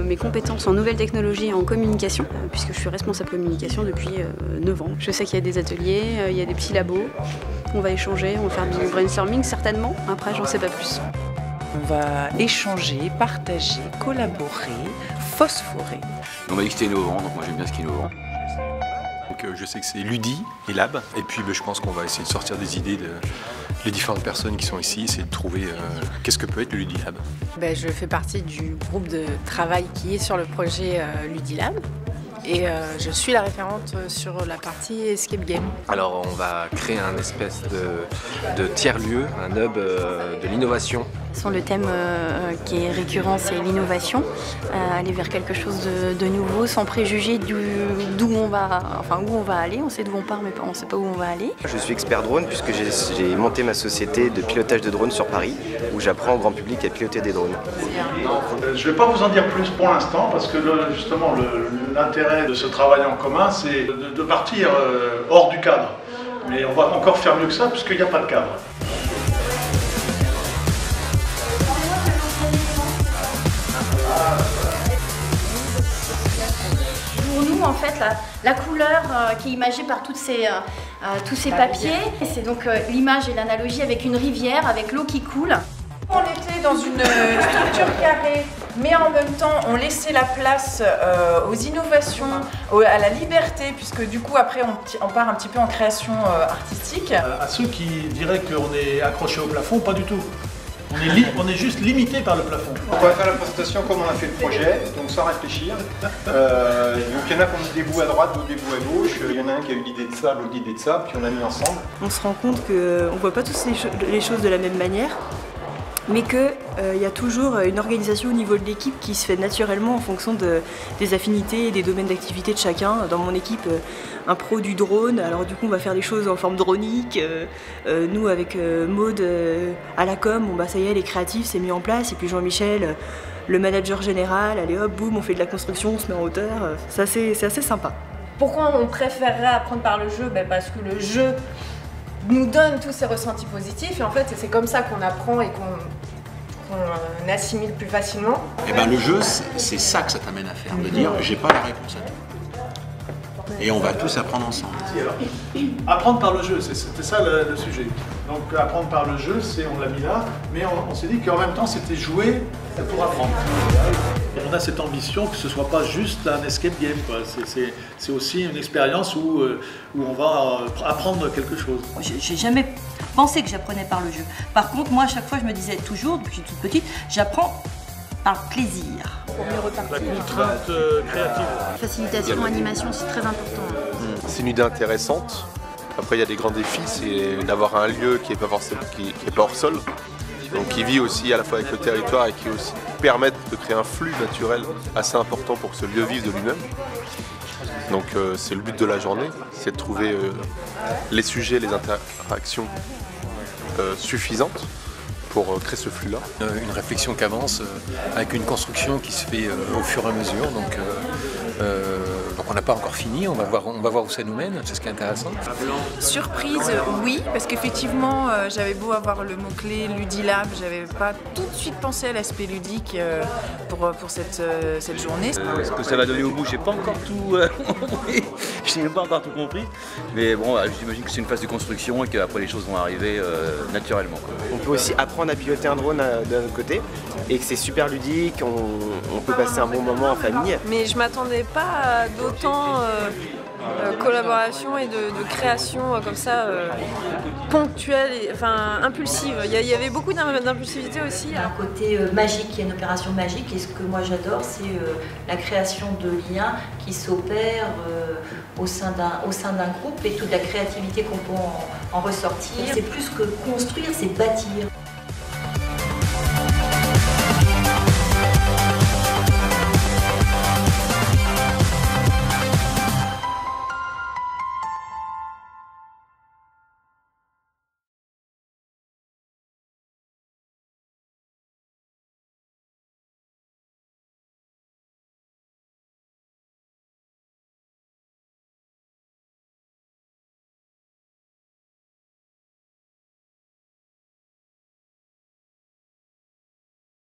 mes compétences en nouvelles technologies et en communication, puisque je suis responsable communication depuis 9 ans. Je sais qu'il y a des ateliers, il y a des petits labos, on va échanger, on va faire du brainstorming certainement, après j'en sais pas plus. On va échanger, partager, collaborer, phosphorer. On m'a dit que c'était innovant, donc moi j'aime bien ce qui est innovant. Donc, je sais que c'est Ludi et Lab, et puis je pense qu'on va essayer de sortir des idées les différentes personnes qui sont ici, essayer de trouver qu'est-ce que peut être le Ludi Lab. Je fais partie du groupe de travail qui est sur le projet Ludi Lab. Et je suis la référente sur la partie Escape Game. Alors on va créer un espèce de tiers-lieu, un hub de l'innovation. Le thème qui est récurrent, c'est l'innovation, aller vers quelque chose de nouveau, sans préjuger d'où on va, où on va aller. On sait d'où on part, mais on ne sait pas où on va aller. Je suis expert drone puisque j'ai monté ma société de pilotage de drones sur Paris, où j'apprends au grand public à piloter des drones. Je ne vais pas vous en dire plus pour l'instant, parce que justement l'intérêt de ce travail en commun, c'est de partir hors du cadre. Mais on va encore faire mieux que ça, puisqu'il n'y a pas de cadre. Pour nous, en fait, la couleur qui est imagée par tous ces papiers, c'est donc l'image et l'analogie avec une rivière, avec l'eau qui coule. On était dans une structure carrée, mais en même temps on laissait la place aux innovations, à la liberté, puisque du coup après on part un petit peu en création artistique. À ceux qui diraient qu'on est accroché au plafond, pas du tout. On est juste limité par le plafond. On va faire la présentation comme on a fait le projet, donc sans réfléchir. Donc il y en a qui ont mis des bouts à droite, d'autres des bouts à gauche. Il y en a un qui a eu l'idée de ça, l'autre l'idée de ça, puis on a mis ensemble. On se rend compte qu'on ne voit pas tous les choses de la même manière, mais qu'il y a toujours une organisation au niveau de l'équipe qui se fait naturellement en fonction des affinités et des domaines d'activité de chacun. Dans mon équipe, un pro du drone, alors du coup on va faire des choses en forme dronique. Nous avec Maud à la com, ça y est, les créatifs c'est mis en place, et puis Jean-Michel, le manager général, allez hop, boum, on fait de la construction, on se met en hauteur, c'est assez sympa. Pourquoi on préférerait apprendre par le jeu? Parce que le jeu nous donne tous ces ressentis positifs, et en fait c'est comme ça qu'on apprend et qu'on assimile plus facilement. Et le jeu, c'est ça que ça t'amène à faire, de dire j'ai pas la réponse à tout. Et on va tous apprendre ensemble. Apprendre par le jeu, c'était ça le sujet. Donc apprendre par le jeu, on l'a mis là, mais on s'est dit qu'en même temps c'était jouer pour apprendre. Et on a cette ambition que ce ne soit pas juste un escape game, c'est aussi une expérience où on va apprendre quelque chose. J'ai jamais pensé que j'apprenais par le jeu. Par contre, moi à chaque fois je me disais toujours, depuis que je suis toute petite, j'apprends par plaisir. La contrainte créative. Facilitation, animation, c'est très important. C'est une idée intéressante. Après, il y a des grands défis, c'est d'avoir un lieu qui n'est pas forcément, qui est pas hors sol, donc qui vit aussi à la fois avec le territoire et qui aussi permet de créer un flux naturel assez important pour que ce lieu vive de lui-même. Donc c'est le but de la journée, c'est de trouver les sujets, les interactions suffisantes pour créer ce flux-là. Une réflexion qui avance avec une construction qui se fait au fur et à mesure. Donc on n'a pas encore fini, on va voir où ça nous mène, c'est ce qui est intéressant. Surprise, oui, parce qu'effectivement j'avais beau avoir le mot-clé Ludilab, j'avais pas tout de suite pensé à l'aspect ludique pour cette journée. Ce que ça va donner au bout, j'ai pas encore tout compris, je n'ai pas encore tout compris, mais bon, j'imagine que c'est une phase de construction et qu'après les choses vont arriver naturellement. On peut aussi apprendre à piloter un drone d'un autre côté, et que c'est super ludique, on peut passer un bon moment en famille. Mais je m'attendais pas à d'autant collaboration et de création comme ça ponctuelle, impulsive. Il y avait beaucoup d'impulsivité aussi. Il y a un côté magique, il y a une opération magique, et ce que moi j'adore, c'est la création de liens qui s'opèrent au sein d'un groupe, et toute la créativité qu'on peut en ressortir. C'est plus que construire, c'est bâtir.